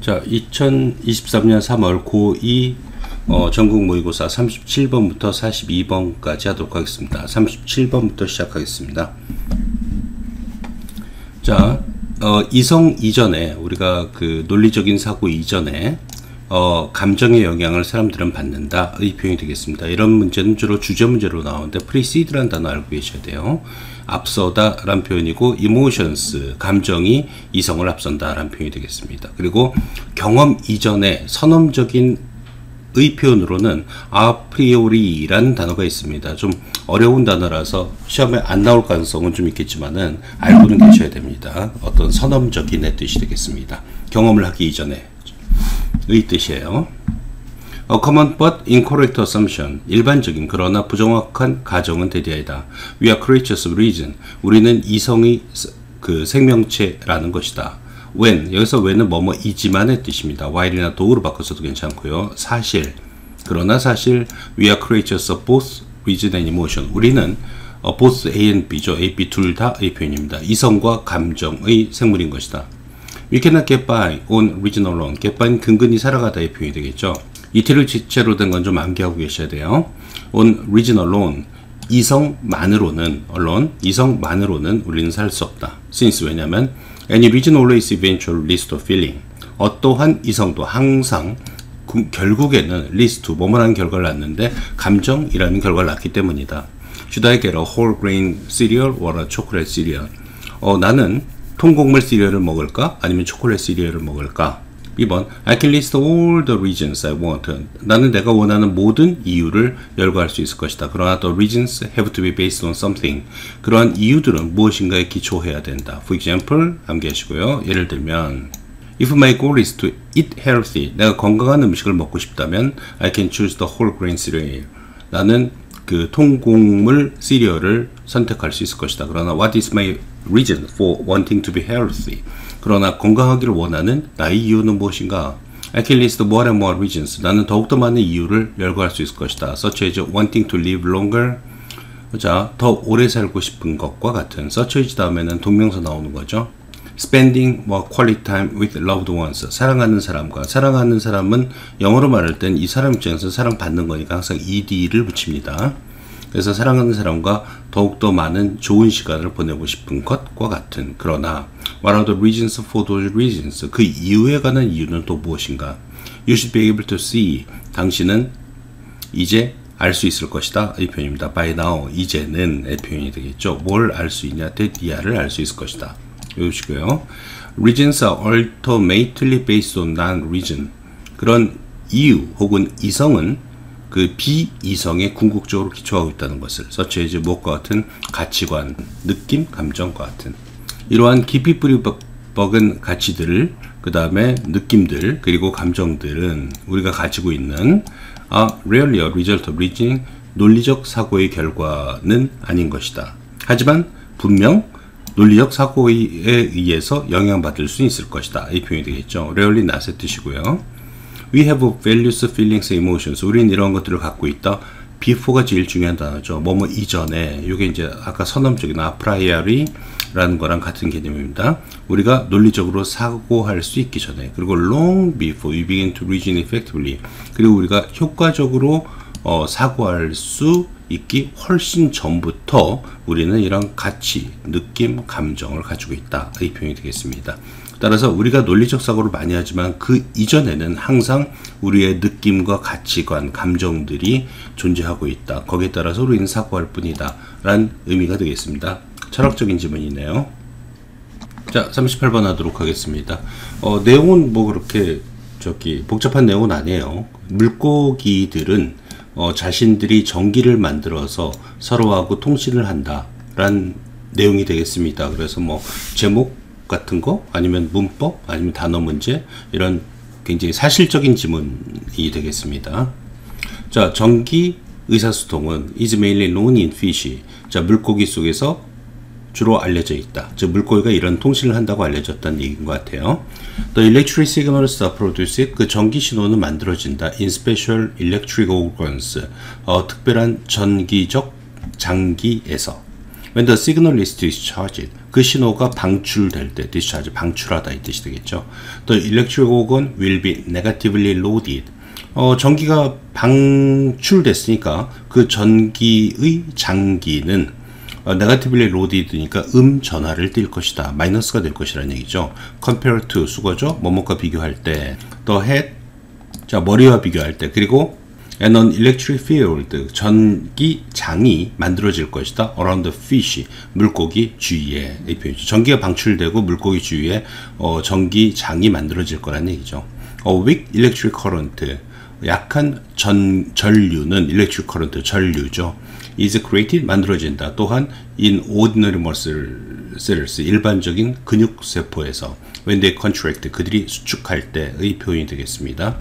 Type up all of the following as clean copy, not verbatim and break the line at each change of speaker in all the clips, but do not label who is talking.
자, 2023년 3월 고2 전국 모의고사 37번부터 42번까지 하도록 하겠습니다. 37번부터 시작하겠습니다. 자, 이성 이전에 우리가 그 논리적인 사고 이전에 감정의 영향을 사람들은 받는다의 표현이 되겠습니다. 이런 문제는 주로 주제 문제로 나오는데 precede라는 단어 알고 계셔야 돼요. 앞서다 라는 표현이고 emotions, 감정이 이성을 앞선다 라는 표현이 되겠습니다. 그리고 경험 이전에 선언적인 의 표현으로는 아프리오리 라는 단어가 있습니다. 좀 어려운 단어라서 시험에 안 나올 가능성은 좀 있겠지만은 알고는 계셔야 됩니다. 어떤 선언적인의 뜻이 되겠습니다. 경험을 하기 이전에 의 뜻이에요. A common but incorrect assumption. 일반적인 그러나 부정확한 가정은 대디하이다. We are creatures of reason. 우리는 이성의 그 생명체라는 것이다. when. 여기서 when은 뭐뭐이지만의 뜻입니다. while이나 thought로 바꿔서도 괜찮고요. 사실. 그러나 사실 we are creatures of both reason and emotion. 우리는 both A and B죠. A, B 둘 다의 표현입니다. 이성과 감정의 생물인 것이다. We cannot get by on reason alone. get by는 근근히 살아가다의 표현이 되겠죠. 이틀을 지체로 된 건 좀 암기하고 계셔야 돼요. on reason alone. 이성만으로는 우리는 살 수 없다. since 왜냐면 any reason always eventually leads to feeling. 어떠한 이성도 항상 결국에는 leads to 뭐뭐라는 결과를 낳는데 감정이라는 결과를 낳기 때문이다. Should I get a whole grain cereal or a chocolate cereal? 나는 통곡물 시리얼을 먹을까? 아니면 초콜릿 시리얼을 먹을까? 2번 I can list all the reasons I want. 나는 내가 원하는 모든 이유를 열거할 수 있을 것이다. 그러나 the reasons have to be based on something. 그러한 이유들은 무엇인가에 기초해야 된다. For example, 암기하시고요. 예를 들면 If my goal is to eat healthy. 내가 건강한 음식을 먹고 싶다면 I can choose the whole grain cereal. 나는 그 통곡물 시리얼을 선택할 수 있을 것이다. 그러나 what is my reason for wanting to be healthy? 그러나 건강하기를 원하는 나의 이유는 무엇인가? I can list more and more reasons. 나는 더욱더 많은 이유를 열거할 수 있을 것이다. Such as wanting to live longer. 자, 더 오래 살고 싶은 것과 같은. Such as 다음에는 동명사 나오는 거죠. Spending more quality time with loved ones. 사랑하는 사람은 영어로 말할 땐 이 사람 입장에서 사랑받는 거니까 항상 ed를 붙입니다. 그래서 사랑하는 사람과 더욱더 많은 좋은 시간을 보내고 싶은 것과 같은. 그러나 what are the reasons for those reasons? 그 이유에 관한 이유는 또 무엇인가? You should be able to see. 당신은 이제 알 수 있을 것이다. 이 표현입니다. By now. 이제는 의 표현이 되겠죠. 뭘 알 수 있냐? 대디아를 알 수 있을 것이다. 외우시고요. Reasons are ultimately based on non-reason. 그런 이유 혹은 이성은 그 비이성에 궁극적으로 기초하고 있다는 것을 such as 무엇과 같은 가치관, 느낌, 감정과 같은 이러한 깊이 뿌리 박은 가치들을 그 다음에 느낌들 그리고 감정들은 우리가 가지고 있는 rarely a result of reasoning 논리적 사고의 결과는 아닌 것이다. 하지만 분명 논리적 사고에 의해서 영향받을 수 있을 것이다. 이 표현이 되겠죠. rarely not의 뜻이고요. We have values, feelings, emotions. 우리는 이런 것들을 갖고 있다. before가 제일 중요한 단어죠. 뭐뭐 이전에. 이게 이제 아까 선언적인 priori라는 거랑 같은 개념입니다. 우리가 논리적으로 사고할 수 있기 전에. 그리고 long before we begin to reason effectively. 그리고 우리가 효과적으로 사고할 수 있기 훨씬 전부터 우리는 이런 가치, 느낌, 감정을 가지고 있다. 이 표현이 되겠습니다. 따라서 우리가 논리적 사고를 많이 하지만 그 이전에는 항상 우리의 느낌과 가치관, 감정들이 존재하고 있다. 거기에 따라서 우리는 사고할 뿐이다. 라는 의미가 되겠습니다. 철학적인 질문이네요. 자, 38번 하도록 하겠습니다. 내용은 뭐 그렇게 복잡한 내용은 아니에요. 물고기들은 자신들이 전기를 만들어서 서로하고 통신을 한다. 라는 내용이 되겠습니다. 그래서 뭐 제목 같은 거 아니면 문법 아니면 단어 문제 이런 굉장히 사실적인 지문이 되겠습니다. 자, 전기 의사소통은 is mainly known in fish. 자, 물고기 속에서 주로 알려져 있다. 즉 물고기가 이런 통신을 한다고 알려졌다는 얘기인 것 같아요. The electric signals are produced. 그 전기 신호는 만들어진다. In special electric organs. 특별한 전기적 장기에서. When the signal is discharged, 그 신호가 방출될 때, discharge, 방출하다 이 뜻이 되겠죠. The electric organ will be negatively loaded. 전기가 방출됐으니까 그 전기의 장기는 negatively loaded니까 전하를 띌 것이다. 마이너스가 될 것이라는 얘기죠. compare to, 수거죠. 뭐뭐과 비교할 때. the head, 자, 머리와 비교할 때. 그리고 and an electric field, 전기장이 만들어질 것이다. around the fish, 물고기 주위에. 이 표현이죠. 전기가 방출되고 물고기 주위에 전기장이 만들어질 거라는 얘기죠. weak electric current, 약한 전류는 electric current, 전류죠. is created, 만들어진다. 또한 in ordinary muscle cells, 일반적인 근육세포에서 when they contract, 그들이 수축할 때의 표현이 되겠습니다.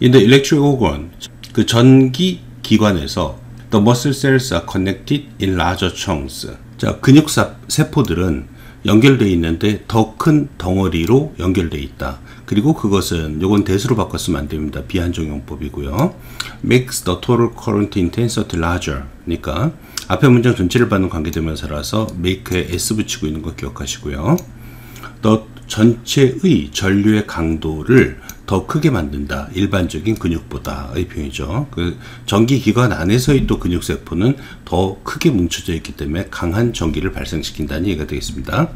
in the electric organ, 그 전기 기관에서 the muscle cells are connected in larger chunks. 자, 근육 세포들은 연결되어 있는데 더 큰 덩어리로 연결되어 있다. 그리고 그것은, 요건 대수로 바꿨으면 안 됩니다. 비한정용법이고요. makes the total current intensity larger. 그러니까 앞에 문장 전체를 받는 관계대명사라서 make에 s 붙이고 있는 거 기억하시고요. the 전체의 전류의 강도를 더 크게 만든다. 일반적인 근육보다의 표현이죠. 그 전기기관 안에서의 또 근육세포는 더 크게 뭉쳐져 있기 때문에 강한 전기를 발생시킨다는 얘기가 되겠습니다.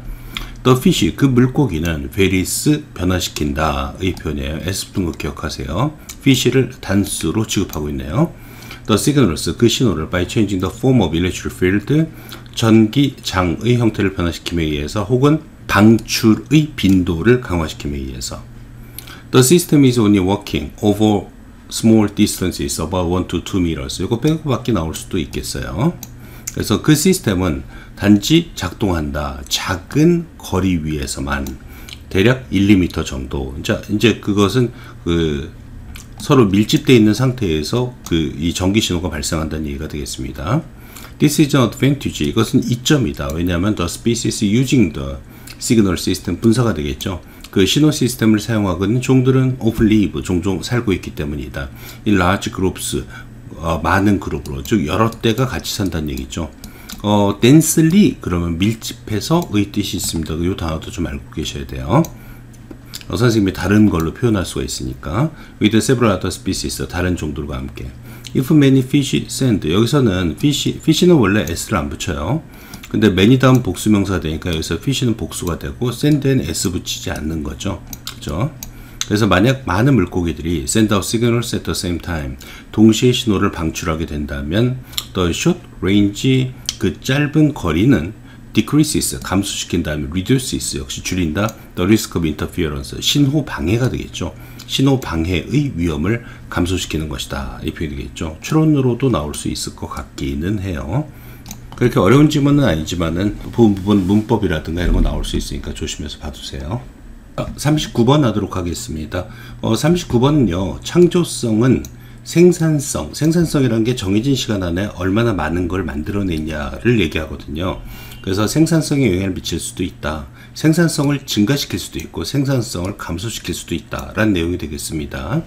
The fish, 그 물고기는 varies, 변화시킨다의 표현이에요. S 붙은 거 기억하세요. fish를 단수로 취급하고 있네요. The signals, 그 신호를 by changing the form of electric field, 전기장의 형태를 변화시킴에 의해서 혹은 방출의 빈도를 강화시킴에 의해서. The system is only working over small distances, about 1 to 2 meters. 이거 빼고 밖에 나올 수도 있겠어요. 그래서 그 시스템은 단지 작동한다. 작은 거리 위에서만, 대략 1, 2m 정도. 자, 이제 그것은 서로 밀집되어 있는 상태에서 이 전기 신호가 발생한다는 얘기가 되겠습니다. This is an advantage. 이것은 이점이다. 왜냐하면 the species using the signal system, 분사가 되겠죠. 그 신호 시스템을 사용하고 있는 종들은 of live, 종종 살고 있기 때문이다. 이 large groups, 많은 그룹으로, 즉 여러 대가 같이 산다는 얘기죠. densely, 그러면 밀집해서의 뜻이 있습니다. 이 단어도 좀 알고 계셔야 돼요. 선생님이 다른 걸로 표현할 수가 있으니까. with several other species, 다른 종들과 함께. if many fish send, 여기서는 fish는 원래 s를 안 붙여요. 근데 many 다음 복수명사가 되니까 여기서 fish는 복수가 되고 send엔 s 붙이지 않는 거죠. 그죠? 그래서 만약 많은 물고기들이 send out signals at the same time, 동시에 신호를 방출하게 된다면 the short range, 그 짧은 거리는 decreases, 감소시킨 다음에 reduces, 역시 줄인다. the risk of interference, 신호 방해가 되겠죠. 신호 방해의 위험을 감소시키는 것이다. 이 표현이 되겠죠. 추론으로도 나올 수 있을 것 같기는 해요. 그렇게 어려운 지문은 아니지만은 부분 문법이라든가 이런 거 나올 수 있으니까 조심해서 봐두세요. 39번 하도록 하겠습니다. 39번은요, 창조성은 생산성이라는 게 정해진 시간 안에 얼마나 많은 걸 만들어냈냐를 얘기하거든요. 그래서 생산성에 영향을 미칠 수도 있다. 생산성을 증가시킬 수도 있고 생산성을 감소시킬 수도 있다. 라는 내용이 되겠습니다.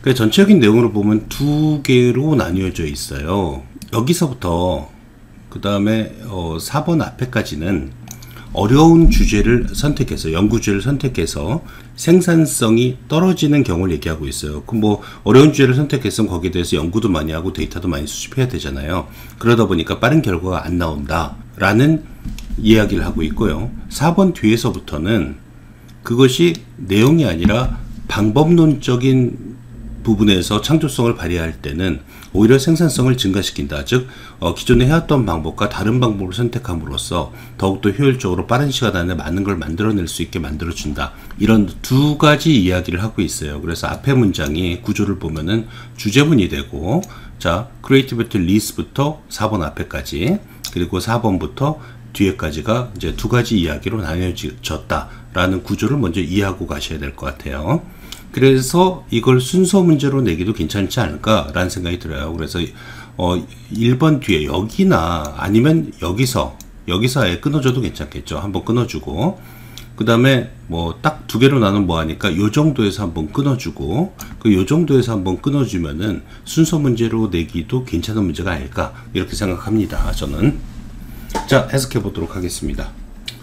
그 전체적인 내용으로 보면 두 개로 나뉘어져 있어요. 여기서부터 그 다음에 4번 앞에까지는 어려운 주제를 선택해서, 연구주제를 선택해서 생산성이 떨어지는 경우를 얘기하고 있어요. 그럼 뭐 어려운 주제를 선택했으면 거기에 대해서 연구도 많이 하고 데이터도 많이 수집해야 되잖아요. 그러다 보니까 빠른 결과가 안 나온다 라는 이야기를 하고 있고요. 4번 뒤에서부터는 그것이 내용이 아니라 방법론적인 부분에서 창조성을 발휘할 때는 오히려 생산성을 증가시킨다. 즉 기존에 해왔던 방법과 다른 방법을 선택함으로써 더욱더 효율적으로 빠른 시간 안에 많은 걸 만들어낼 수 있게 만들어준다. 이런 두 가지 이야기를 하고 있어요. 그래서 앞에 문장이 구조를 보면은 주제문이 되고, 자, creativity leads부터 4번 앞에까지, 그리고 4번부터 뒤에까지가 이제 두 가지 이야기로 나뉘어졌다라는 구조를 먼저 이해하고 가셔야 될 것 같아요. 그래서 이걸 순서 문제로 내기도 괜찮지 않을까라는 생각이 들어요. 그래서 1번 뒤에 여기나 아니면 여기서 아예 끊어줘도 괜찮겠죠. 한번 끊어주고, 그 다음에 뭐 딱 두 개로 나눈 뭐 하니까 요 정도에서 한번 끊어주고, 요 정도에서 한번 끊어주면은 순서 문제로 내기도 괜찮은 문제가 아닐까, 이렇게 생각합니다. 저는. 자, 해석해 보도록 하겠습니다.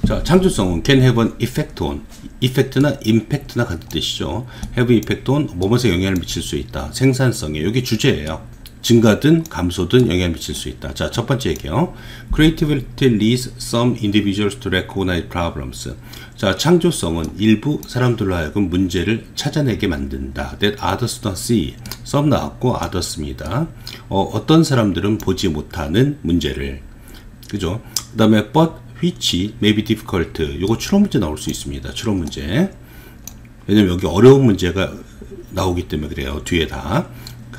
자, 창조성은 can have an effect on, effect나 impact나 같은 뜻이죠. have effect on, 뭐뭐에 영향을 미칠 수 있다. 생산성에, 여기 주제예요. 증가든 감소든 영향을 미칠 수 있다. 자, 첫 번째 얘기요. Creativity leads some individuals to recognize problems. 자, 창조성은 일부 사람들로 하여금 문제를 찾아내게 만든다. That others don't see. some 나왔고 others입니다. 어떤 사람들은 보지 못하는 문제를. 그죠? 그 다음에 but which may be difficult. 요거 추론 문제 나올 수 있습니다. 추론 문제. 왜냐면 여기 어려운 문제가 나오기 때문에 그래요. 뒤에 다.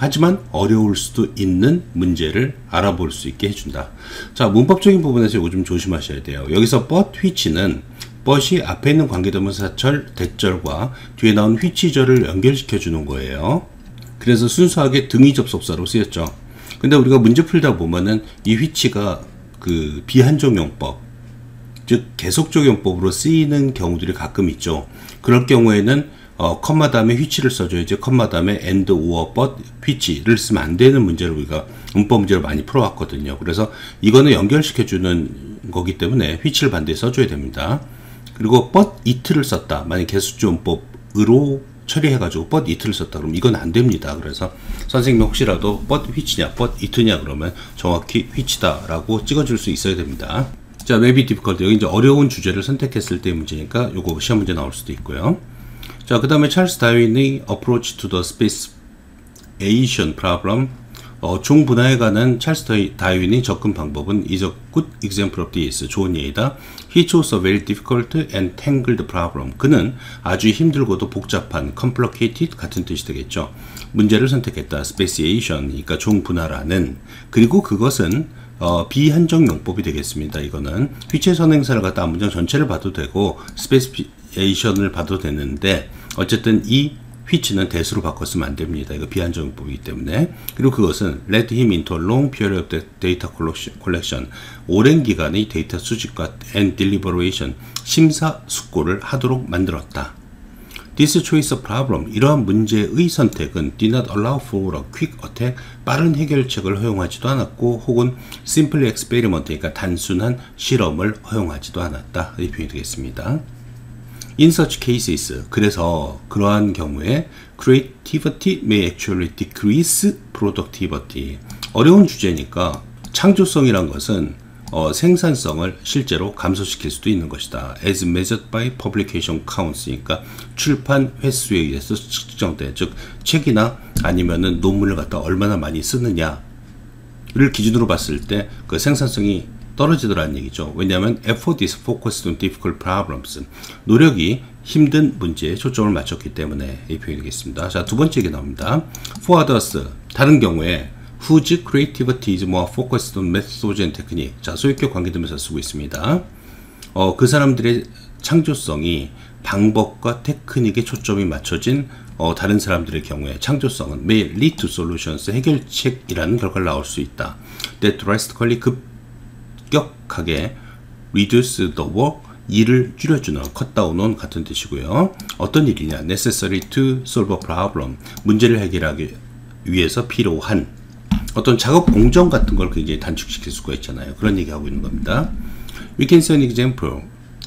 하지만 어려울 수도 있는 문제를 알아볼 수 있게 해준다. 자, 문법적인 부분에서 이거 좀 조심하셔야 돼요. 여기서 but which는 but이 앞에 있는 관계대명사절 대절과 뒤에 나온 which절을 연결시켜 주는 거예요. 그래서 순수하게 등위 접속사로 쓰였죠. 근데 우리가 문제 풀다 보면은 이 which가 그 비한정용법, 즉 계속적용법으로 쓰이는 경우들이 가끔 있죠. 그럴 경우에는 컴마 다음에 which를 써줘야지, 컴마 다음에 and, or, but, which를 쓰면 안 되는 문제를 우리가 문법 문제를 많이 풀어왔거든요. 그래서 이거는 연결시켜주는 거기 때문에 which를 반드시 써줘야 됩니다. 그리고 but it를 썼다. 만약 계속적용법으로 처리해가지고 but it를 썼다 그러면 이건 안 됩니다. 그래서 선생님이 혹시라도 but which냐, but it냐 그러면 정확히 which다 라고 찍어줄 수 있어야 됩니다. 자, maybe difficult. 여기 이제 어려운 주제를 선택했을 때 문제니까 요거 시험 문제 나올 수도 있고요. 자, 그 다음에 찰스 다윈의 approach to the speciation problem. 중분화에 관한 찰스 다윈의 접근 방법은 is a good example of this. 좋은 예이다. He chose a very difficult and tangled problem. 그는 아주 힘들고도 복잡한 complicated 같은 뜻이 되겠죠. 문제를 선택했다. speciation, 그러니까 중분화라는. 그리고 그것은 비한정용법이 되겠습니다. 이거는 which의 선행사를 갖다 문장 전체를 봐도 되고 speciation을 봐도 되는데 어쨌든 이 which는 대수로 바꿨으면 안 됩니다. 이거 비한정용법이기 때문에. 그리고 그것은 led him into a long period of data collection. 오랜 기간의 데이터 수집과 and deliberation, 심사숙고를 하도록 만들었다. This choice of problem, 이러한 문제의 선택은 did not allow for a quick attack, 빠른 해결책을 허용하지도 않았고 혹은 simple experiment, 그러니까 단순한 실험을 허용하지도 않았다. 이 표현이 되겠습니다. In such cases, 그래서 그러한 경우에 creativity may actually decrease productivity. 어려운 주제니까 창조성이란 것은 생산성을 실제로 감소시킬 수도 있는 것이다. As measured by publication counts, 그러니까 출판 횟수에 의해서 측정돼. 즉 책이나 아니면은 논문을 갖다 얼마나 많이 쓰느냐를 기준으로 봤을 때 그 생산성이 떨어지더라는 얘기죠. 왜냐하면 effort is focused on difficult problems. 노력이 힘든 문제에 초점을 맞췄기 때문에 이 표현이 되겠습니다. 자, 두 번째 얘기 나옵니다. For others, 다른 경우에 whose creativity is more focused on methods and technique. 자, 소유격 관계되면서 쓰고 있습니다. 그 사람들의 창조성이 방법과 테크닉에 초점이 맞춰진 다른 사람들의 경우에 창조성은 may lead to solutions, 해결책이라는 결과를 나올 수 있다. That drastically 급격하게 reduce the work, 일을 줄여주는, cut down on 같은 뜻이고요. 어떤 일이냐? necessary to solve a problem, 문제를 해결하기 위해서 필요한 어떤 작업 공정 같은 걸 굉장히 단축시킬 수가 있잖아요. 그런 얘기하고 있는 겁니다. We can see an example.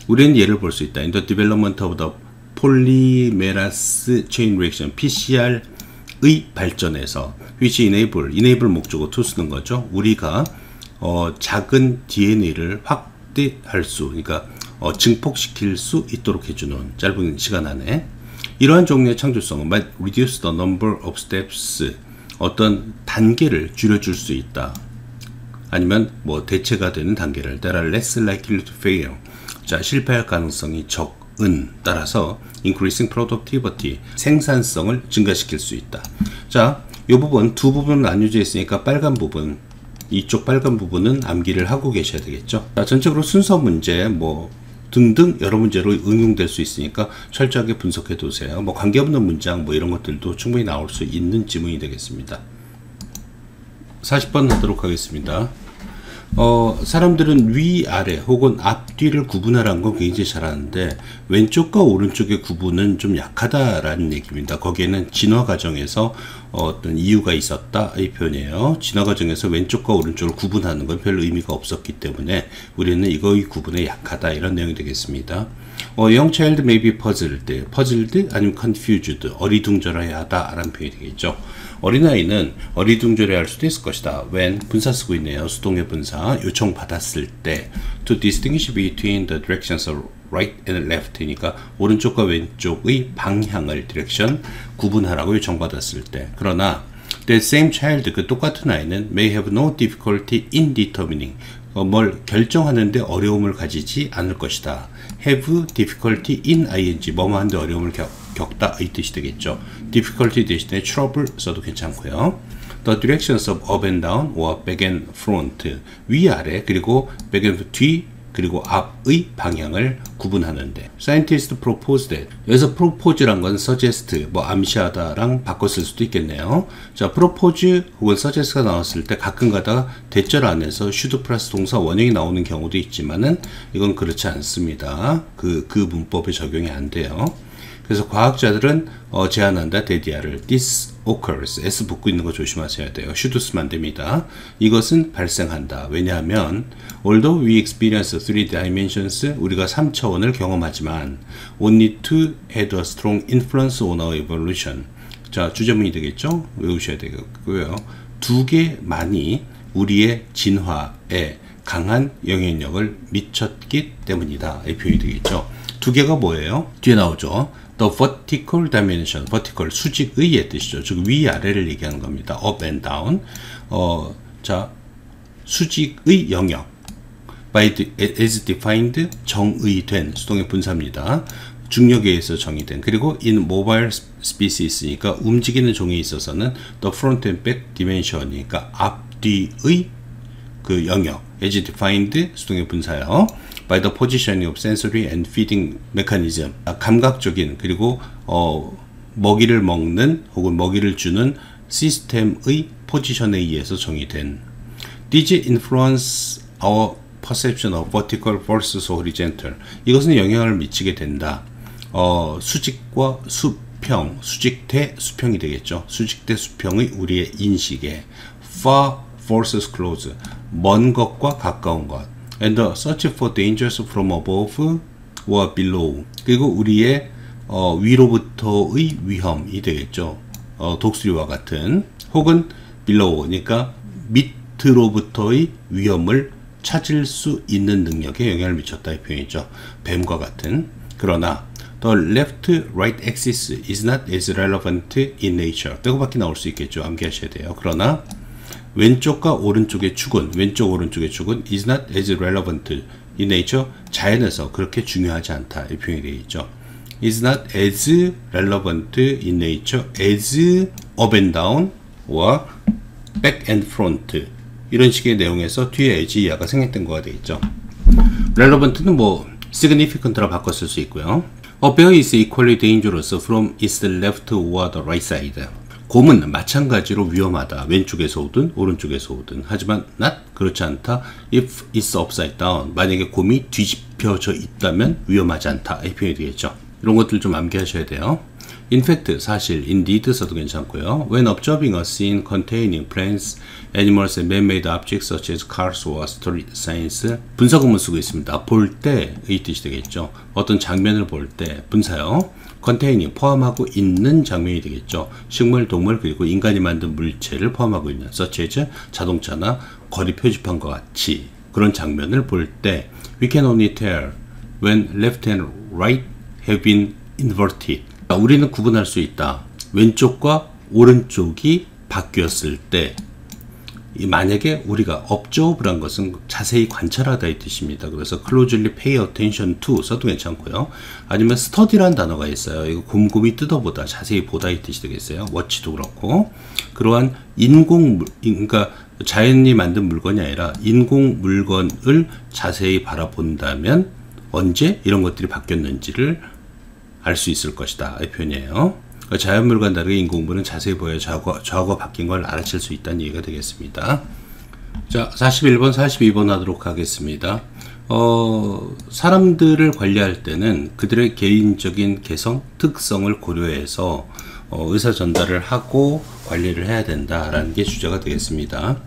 우리는 예를 볼 수 있다. In the development of the polymerase chain reaction, PCR의 발전에서 which enable 목적어 to 쓰는 거죠. 우리가 작은 DNA를 확대할 수, 그러니까 증폭시킬 수 있도록 해주는 짧은 시간 안에 이러한 종류의 창조성은 might reduce the number of steps, 어떤 단계를 줄여줄 수 있다. 아니면 뭐 대체가 되는 단계를 that are less likely to fail. 자, 실패할 가능성이 적은, 따라서 increasing productivity, 생산성을 증가시킬 수 있다. 자, 이 부분 두 부분 나뉘어져 있으니까 빨간 부분, 이쪽 빨간 부분은 암기를 하고 계셔야 되겠죠. 자, 전체적으로 순서 문제 뭐 등등 여러 문제로 응용될 수 있으니까 철저하게 분석해 두세요. 뭐 관계없는 문장 뭐 이런 것들도 충분히 나올 수 있는 지문이 되겠습니다. 40번 하도록 하겠습니다. 사람들은 위아래 혹은 앞뒤를 구분하라는 건 굉장히 잘하는데 왼쪽과 오른쪽의 구분은 좀 약하다라는 얘기입니다. 거기에는 진화 과정에서 어떤 이유가 있었다 이 표현이에요. 진화 과정에서 왼쪽과 오른쪽을 구분하는 건 별 의미가 없었기 때문에 우리는 이거의 구분에 약하다 이런 내용이 되겠습니다. young child may be puzzled 아니면 confused 어리둥절해하다 라는 표현이 되겠죠. 어린아이는 어리둥절해 할 수도 있을 것이다. when 분사 쓰고 있네요. 수동의 분사 요청받았을 때 to distinguish between the directions of right and left니까 오른쪽과 왼쪽의 방향을 디렉션 구분하라고 요청받았을 때. 그러나 the same child 그 똑같은 아이는 may have no difficulty in determining 뭘 결정하는데 어려움을 가지지 않을 것이다. have difficulty in ing 뭐뭐 하는데 어려움을 겪다 이 뜻이 되겠죠. difficulty 대신에 trouble 써도 괜찮고요. The directions of up and down or back and front 위아래 그리고 back and 뒤 그리고 앞의 방향을 구분하는데 scientists propose that 여기서 propose란 건 suggest 뭐 암시하다랑 바꿔 쓸 수도 있겠네요. 자 propose 혹은 suggest가 나왔을 때 가끔 가다가 대절 안에서 should 플러스 동사 원형이 나오는 경우도 있지만은 이건 그렇지 않습니다. 그 문법에 적용이 안 돼요. 그래서 과학자들은 제안한다 대디아를 this occurs s 붙고 있는 거 조심하셔야 돼요. should 쓰면 안 됩니다. 이것은 발생한다. 왜냐하면 although we experience 3 dimensions 우리가 3차원을 경험하지만 only to had a strong influence on our evolution. 자 주제문이 되겠죠. 외우셔야 되겠고요. 두 개만이 우리의 진화에 강한 영향력을 미쳤기 때문이다. 이 표현이 되겠죠. 두 개가 뭐예요? 뒤에 나오죠. The vertical dimension, vertical 수직의의 뜻이죠. 즉 위아래를 얘기하는 겁니다. up and down. 자 수직의 영역. by as defined 정의된 수동의 분사입니다. 중력에 의해서 정의된. 그리고 in mobile species니까 움직이는 종에 있어서는 the front and back dimension이니까 앞뒤의 그 영역. as defined 수동의 분사요. by the positioning of sensory and feeding mechanism 감각적인 그리고 먹이를 먹는 혹은 먹이를 주는 시스템의 포지션에 의해서 정의된 These influence our perception of vertical versus horizontal 이것은 영향을 미치게 된다. 수직과 수평, 수직 대 수평이 되겠죠. 수직 대 수평의 우리의 인식에 far versus close 먼 것과 가까운 것 and the search for dangers from above or below 그리고 우리의 위로부터의 위험이 되겠죠. 독수리와 같은 혹은 below 그러니까 밑으로부터의 위험을 찾을 수 있는 능력에 영향을 미쳤다 이 표현이죠. 뱀과 같은. 그러나 the left-right axis is not as relevant in nature 빼고밖에 나올 수 있겠죠. 암기하셔야 돼요. 그러나 왼쪽과 오른쪽의 축은 왼쪽 오른쪽의 축은 is not as relevant in nature 자연에서 그렇게 중요하지 않다 이 표현이 되겠죠. is not as relevant in nature as up and down or back and front 이런 식의 내용에서 뒤에 as 이하가 생략된 거가 되겠죠. relevant는 뭐 significant라 바꿔 쓸 수 있고요. A bear is equally dangerous from its left or the right side 곰은 마찬가지로 위험하다. 왼쪽에서 오든 오른쪽에서 오든. 하지만 not 그렇지 않다. If it's upside down. 만약에 곰이 뒤집혀져 있다면 위험하지 않다. 이 표현이 되겠죠. 이런 것들 좀 암기하셔야 돼요. In fact, 사실, indeed 써도 괜찮고요. When observing a scene containing plants, animals, and man-made objects such as cars or street signs 분사구문 쓰고 있습니다. 볼 때의 뜻이 되겠죠. 어떤 장면을 볼 때 분사요. containing 포함하고 있는 장면이 되겠죠. 식물, 동물 그리고 인간이 만든 물체를 포함하고 있는 such as 자동차나 거리 표지판과 같이 그런 장면을 볼 때 we can only tell when left and right have been inverted. 우리는 구분할 수 있다. 왼쪽과 오른쪽이 바뀌었을 때 만약에 우리가 observe란 것은 자세히 관찰하다 이 뜻입니다. 그래서 closely pay attention to 써도 괜찮고요. 아니면 study라는 단어가 있어요. 이거 곰곰이 뜯어보다, 자세히 보다 이 뜻이 되겠어요. watch도 그렇고 그러한 그러니까 자연이 만든 물건이 아니라 인공 물건을 자세히 바라본다면 언제 이런 것들이 바뀌었는지를 알 수 있을 것이다 이 표현이에요. 자연물과 다르게 인공물은 자세히 보여 좌우가 바뀐 걸 알아챌 수 있다는 얘기가 되겠습니다. 자, 41번, 42번 하도록 하겠습니다. 사람들을 관리할 때는 그들의 개인적인 개성, 특성을 고려해서 의사 전달을 하고 관리를 해야 된다라는 게 주제가 되겠습니다.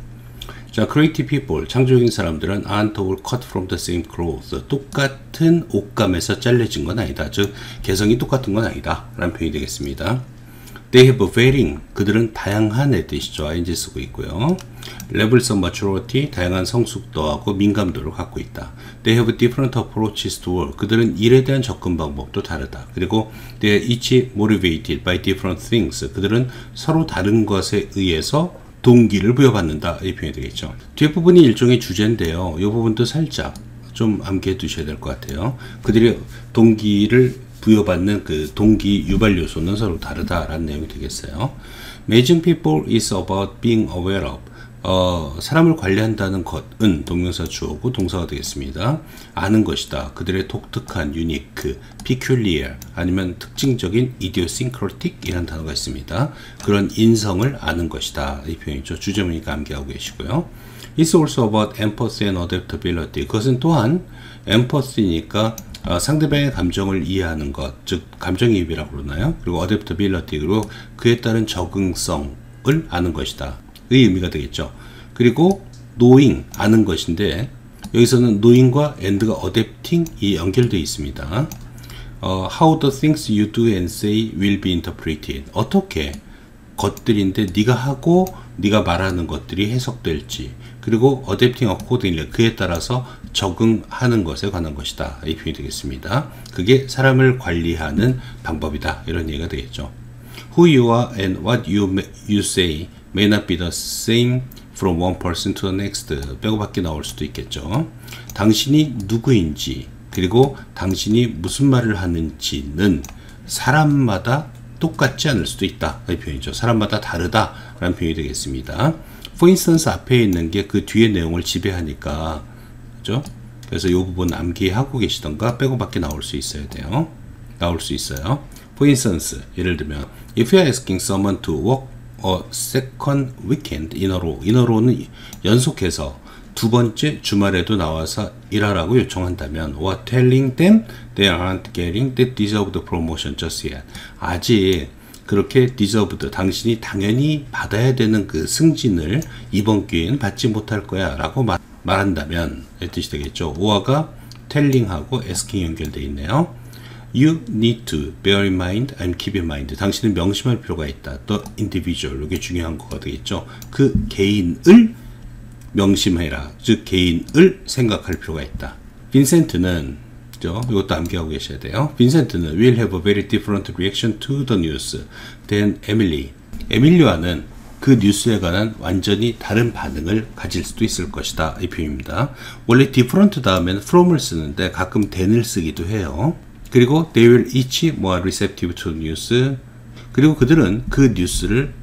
자, creative people, 창조적인 사람들은 aren't all cut from the same cloth. 똑같은 옷감에서 잘려진 건 아니다. 즉, 개성이 똑같은 건 아니다. 라는 표현이 되겠습니다. They have varying, 그들은 다양한의 뜻이죠. ing 쓰고 있고요. Levels of maturity, 다양한 성숙도하고 민감도를 갖고 있다. They have different approaches to work, 그들은 일에 대한 접근 방법도 다르다. 그리고 they are each motivated by different things, 그들은 서로 다른 것에 의해서 동기를 부여받는다. 이 표현이 되겠죠. 뒤에 부분이 일종의 주제인데요. 이 부분도 살짝 좀 암기해 두셔야 될 것 같아요. 그들이 동기를 부여받는 그 동기 유발 요소는 서로 다르다라는 내용이 되겠어요. Managing people is about being aware of. 사람을 관리한다는 것은 동명사 주어고 동사가 되겠습니다. 아는 것이다. 그들의 독특한, unique, peculiar 아니면 특징적인 idiosyncratic 이라는 단어가 있습니다. 그런 인성을 아는 것이다. 이 표현이죠. 주제문이니까 암기하고 계시고요. It's also about empathy and adaptability. 그것은 또한 empathy니까 상대방의 감정을 이해하는 것, 즉 감정이입이라고 그러나요? 그리고 adaptability, 그리고 그에 따른 적응성을 아는 것이다. 의 의미가 되겠죠. 그리고 knowing, 아는 것인데 여기서는 knowing과 and가 adapting이 연결되어 있습니다. How the things you do and say will be interpreted. 어떻게 것들인데 네가 하고 네가 말하는 것들이 해석될지, 그리고 adapting accordingly, 그에 따라서 적응하는 것에 관한 것이다. 이 표현이 되겠습니다. 그게 사람을 관리하는 방법이다. 이런 얘기가 되겠죠. Who you are and what you say may not be the same from one person to the next. 빼고 밖에 나올 수도 있겠죠. 당신이 누구인지, 그리고 당신이 무슨 말을 하는지는 사람마다 똑같지 않을 수도 있다. 이 표현이죠. 사람마다 다르다 라는 표현이 되겠습니다. For instance, 앞에 있는 게 그 뒤에 내용을 지배하니까, 그죠? 그래서 이 부분 암기하고 계시던가 빼고 밖에 나올 수 있어야 돼요. 나올 수 있어요. For instance, 예를 들면 If you are asking someone to work a second weekend in a row, in a row는 연속해서 두 번째 주말에도 나와서 일하라고 요청한다면, or telling them they aren't getting the deserved promotion just yet, 아직 그렇게 deserved, 당신이 당연히 받아야 되는 그 승진을 이번 기회엔 받지 못할 거야 라고 말한다면 이 뜻이 되겠죠. or가 telling하고 asking 연결되어 있네요. You need to bear in mind and keep in mind. 당신은 명심할 필요가 있다. The individual, 이게 중요한 거가 되겠죠. 그 개인을 명심해라. 즉 개인을 생각할 필요가 있다. 빈센트는, 이것도 암기하고 계셔야 돼요. 빈센트는 will have a very different reaction to the news than Emily. 에밀리와는 그 뉴스에 관한 완전히 다른 반응을 가질 수도 있을 것이다. 이 표현입니다. 원래 different 다음에는 from을 쓰는데 가끔 than을 쓰기도 해요. 그리고 they will each more receptive to news. 그리고 그들은 그 뉴스를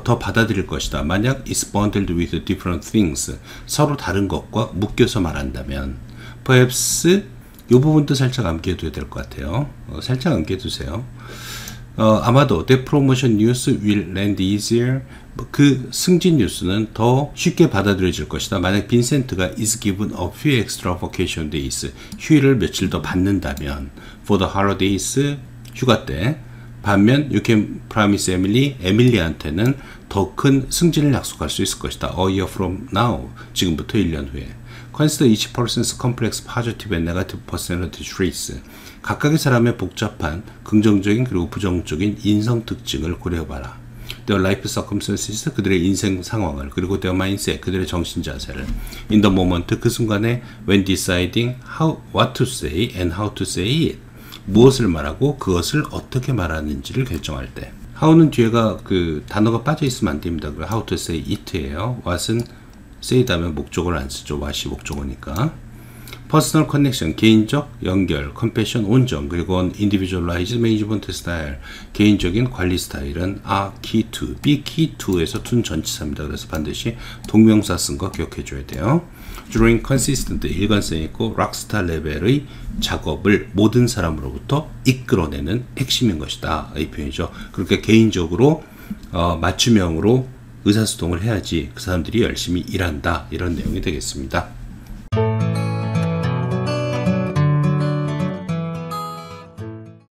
더 받아들일 것이다. 만약 is bundled with different things, 서로 다른 것과 묶여서 말한다면. Perhaps 이 부분도 살짝 암기해둬야 될 것 같아요. 살짝 암기해두세요. 아마도 the promotion news will land easier. 그 승진 뉴스는 더 쉽게 받아들여질 것이다. 만약 빈센트가 is given a few extra vacation days, 휴일을 며칠 더 받는다면, for the holidays, 휴가 때. 반면 you can promise Emily, 에밀리한테는 더 큰 승진을 약속할 수 있을 것이다. A year from now, 지금부터 1년 후에. Consider each person's complex positive and negative personality traits. 각각의 사람의 복잡한 긍정적인 그리고 부정적인 인성 특징을 고려해봐라. Their life circumstances, 그들의 인생 상황을, 그리고 their mindset, 그들의 정신 자세를. In the moment, 그 순간에 when deciding what to say and how to say it, 무엇을 말하고 그것을 어떻게 말하는지를 결정할 때. how는 뒤에가 그 단어가 빠져 있으면 안 됩니다. how to say it예요. what은 say 다음에 목적어를 안 쓰죠. what이 목적어니까. 퍼스널 커넥션, 개인적 연결, 컴패션, 온정, 그리고 individualized management style, 개인적인 관리 스타일은 are key to, be key to에서 to는 전치사입니다. 그래서 반드시 동명사 쓴 거 기억해 줘야 돼요. during consistent, 일관성 있고 락스타 레벨의 작업을 모든 사람으로부터 이끌어내는 핵심인 것이다. 이 표현이죠. 그렇게 개인적으로 맞춤형으로 의사소통을 해야지 그 사람들이 열심히 일한다. 이런 내용이 되겠습니다.